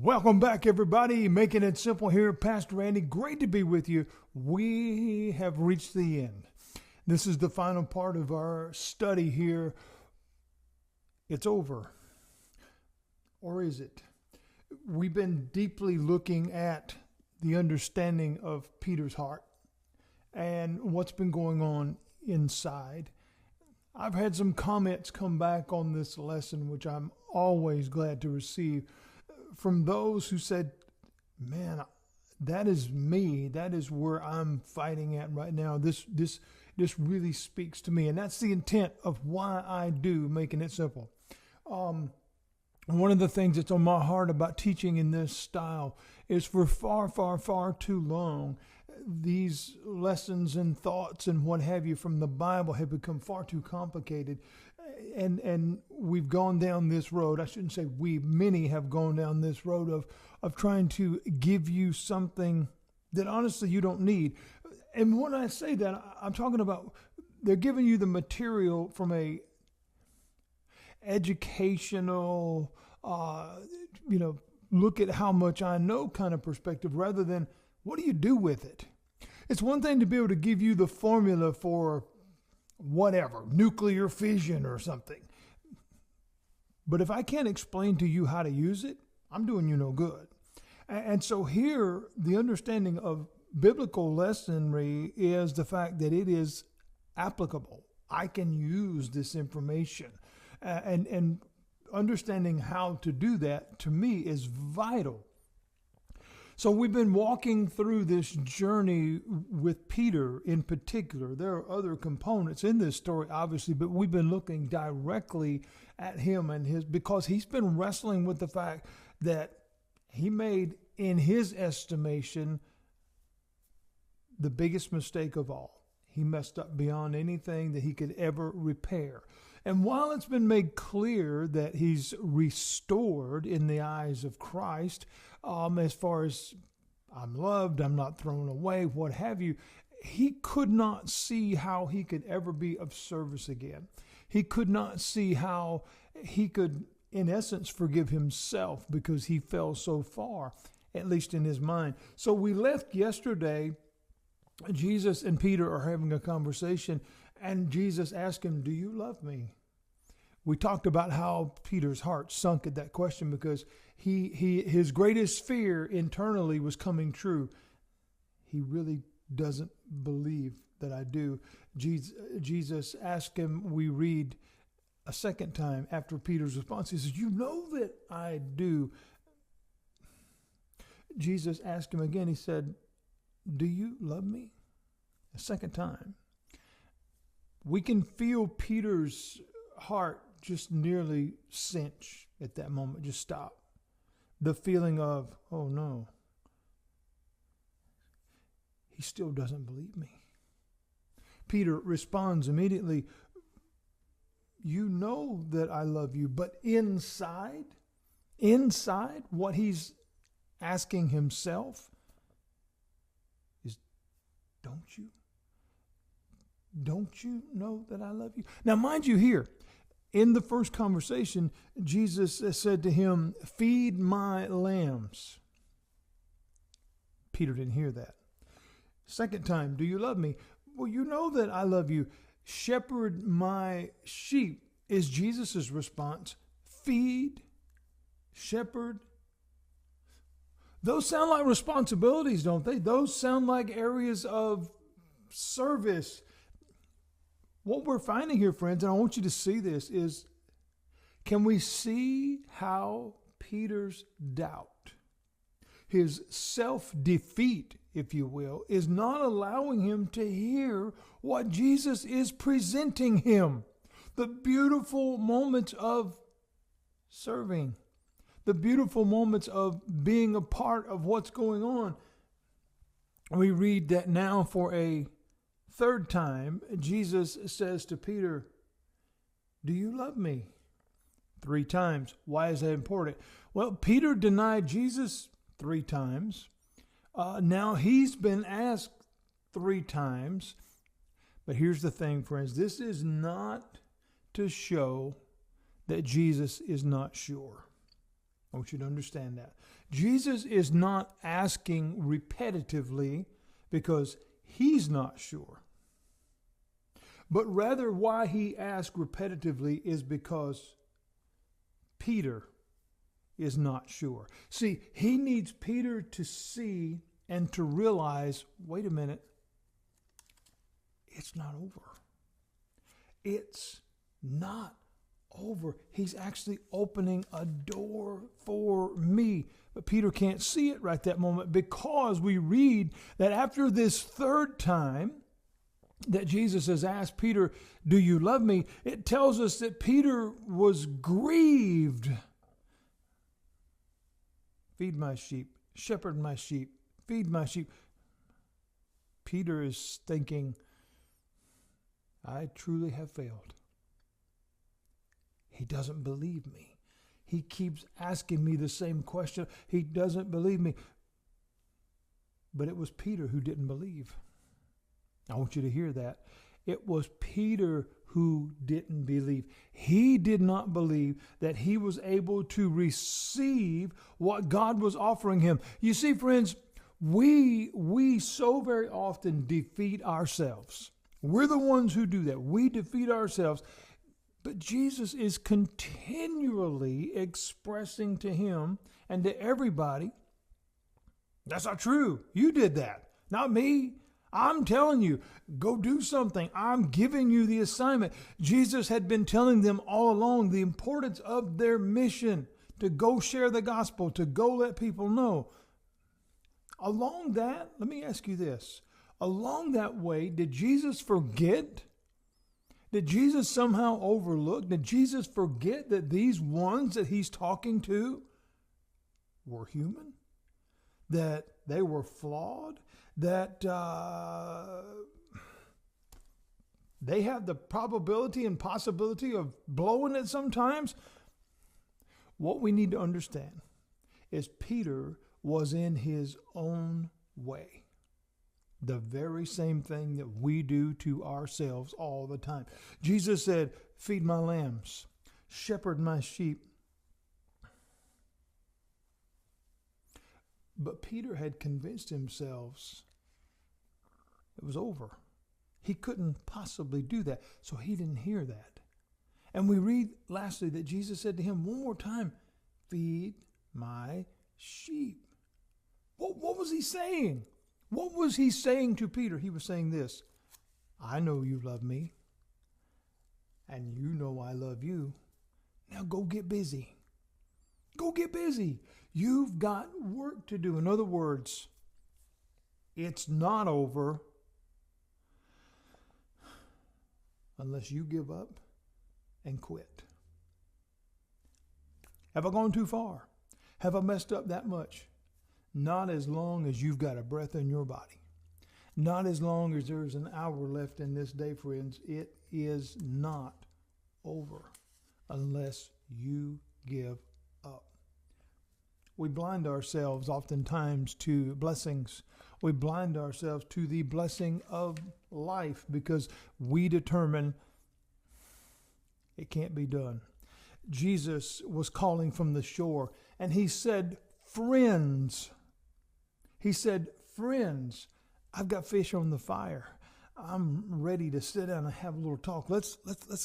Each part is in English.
Welcome back, everybody. Making it simple here. Pastor Randy, great to be with you. We have reached the end. This is the final part of our study here. It's over. Or is it? We've been deeply looking at the understanding of Peter's heart and what's been going on inside. I've had some comments come back on this lesson, which I'm always glad to receive, from those who said, man, that is me. That is where I'm fighting at right now. This really speaks to me. And that's the intent of why I do Making It Simple. One of the things that's on my heart about teaching in this style is for far too long, these lessons and thoughts and what have you from the Bible have become far too complicated. And we've gone down this road. I shouldn't say we, many have gone down this road of trying to give you something that honestly you don't need. And when I say that, I'm talking about they're giving you the material from a educational, look at how much I know kind of perspective rather than what do you do with it? It's one thing to be able to give you the formula for whatever, nuclear fission or something. But if I can't explain to you how to use it, I'm doing you no good. And so here, the understanding of biblical lessonry is the fact that it is applicable. I can use this information. And understanding how to do that, to me, is vital. So we've been walking through this journey with Peter in particular. There are other components in this story, obviously, but we've been looking directly at him and because he's been wrestling with the fact that he made, in his estimation, the biggest mistake of all. He messed up beyond anything that he could ever repair. And while it's been made clear that he's restored in the eyes of Christ, as far as I'm loved, I'm not thrown away, what have you, he could not see how he could ever be of service again. He could not see how he could, in essence, forgive himself because he fell so far, at least in his mind. So we left yesterday, Jesus and Peter are having a conversation, and Jesus asked him, do you love me? We talked about how Peter's heart sunk at that question because his greatest fear internally was coming true. He really doesn't believe that I do. Jesus asked him, we read a second time after Peter's response, he says, you know that I do. Jesus asked him again, he said, do you love me? A second time. We can feel Peter's heart just nearly cinch at that moment, just stop. The feeling of, oh no, he still doesn't believe me. Peter responds immediately, you know that I love you, but inside what he's asking himself is, don't you? Don't you know that I love you? Now, mind you here, in the first conversation, Jesus said to him, feed my lambs. Peter didn't hear that. Second time, do you love me? Well, you know that I love you. Shepherd my sheep is Jesus' response. Feed, shepherd. Those sound like responsibilities, don't they? Those sound like areas of service. What we're finding here, friends, and I want you to see this, is can we see how Peter's doubt, his self-defeat, if you will, is not allowing him to hear what Jesus is presenting him. The beautiful moments of serving, the beautiful moments of being a part of what's going on. We read that now for a third time, Jesus says to Peter, do you love me? 3 times. Why is that important? Well, Peter denied Jesus 3 times. Now he's been asked 3 times. But here's the thing, friends. This is not to show that Jesus is not sure. I want you to understand that. Jesus is not asking repetitively because he's not sure. But rather why he asked repetitively is because Peter is not sure. See, he needs Peter to see and to realize, wait a minute, it's not over. It's not over. He's actually opening a door for me. But Peter can't see it right that moment because we read that after this third time that Jesus has asked Peter, do you love me? It tells us that Peter was grieved. Feed my sheep, shepherd my sheep, feed my sheep. Peter is thinking, I truly have failed. He doesn't believe me. He keeps asking me the same question. He doesn't believe me. But it was Peter who didn't believe. I want you to hear that. It was Peter who didn't believe. He did not believe that he was able to receive what God was offering him. You see, friends, we so very often defeat ourselves. We're the ones who do that. We defeat ourselves. But Jesus is continually expressing to him and to everybody, that's not true. You did that, not me. I'm telling you, go do something. I'm giving you the assignment. Jesus had been telling them all along the importance of their mission, to go share the gospel, to go let people know. Along that, let me ask you this. Along that way, did Jesus forget? Did Jesus somehow overlook? Did Jesus forget that these ones that he's talking to were human? That they were flawed? That they have the probability and possibility of blowing it sometimes? What we need to understand is Peter was in his own way. The very same thing that we do to ourselves all the time. Jesus said, feed my lambs, shepherd my sheep. But Peter had convinced himself it was over. He couldn't possibly do that, so he didn't hear that. And we read lastly that Jesus said to him one more time, feed my sheep. What was he saying? What was he saying to Peter? He was saying this, I know you love me, and you know I love you. Now go get busy. Go get busy. You've got work to do. In other words, it's not over unless you give up and quit. Have I gone too far? Have I messed up that much? Not as long as you've got a breath in your body. Not as long as there's an hour left in this day, friends. It is not over unless you give up. We blind ourselves oftentimes to blessings. We blind ourselves to the blessing of life because we determine it can't be done. Jesus was calling from the shore, and he said, friends. He said, friends, I've got fish on the fire. I'm ready to sit down and have a little talk. Let's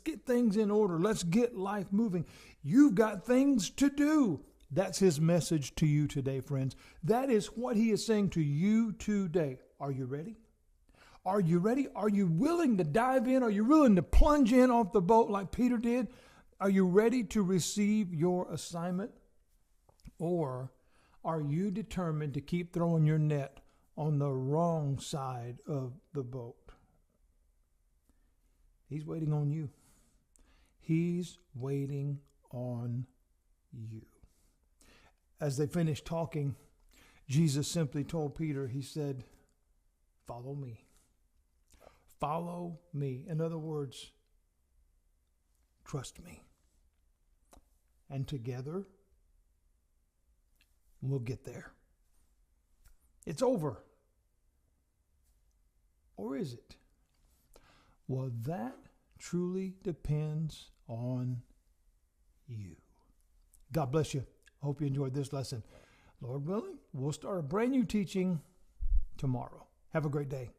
get things in order. Let's get life moving. You've got things to do. That's his message to you today, friends. That is what he is saying to you today. Are you ready? Are you ready? Are you willing to dive in? Are you willing to plunge in off the boat like Peter did? Are you ready to receive your assignment? Or are you determined to keep throwing your net on the wrong side of the boat? He's waiting on you. He's waiting on you. As they finished talking, Jesus simply told Peter, he said, follow me. Follow me. In other words, trust me. And together, we'll get there. It's over. Or is it? Well, that truly depends on you. God bless you. I hope you enjoyed this lesson. Lord willing, we'll start a brand new teaching tomorrow. Have a great day.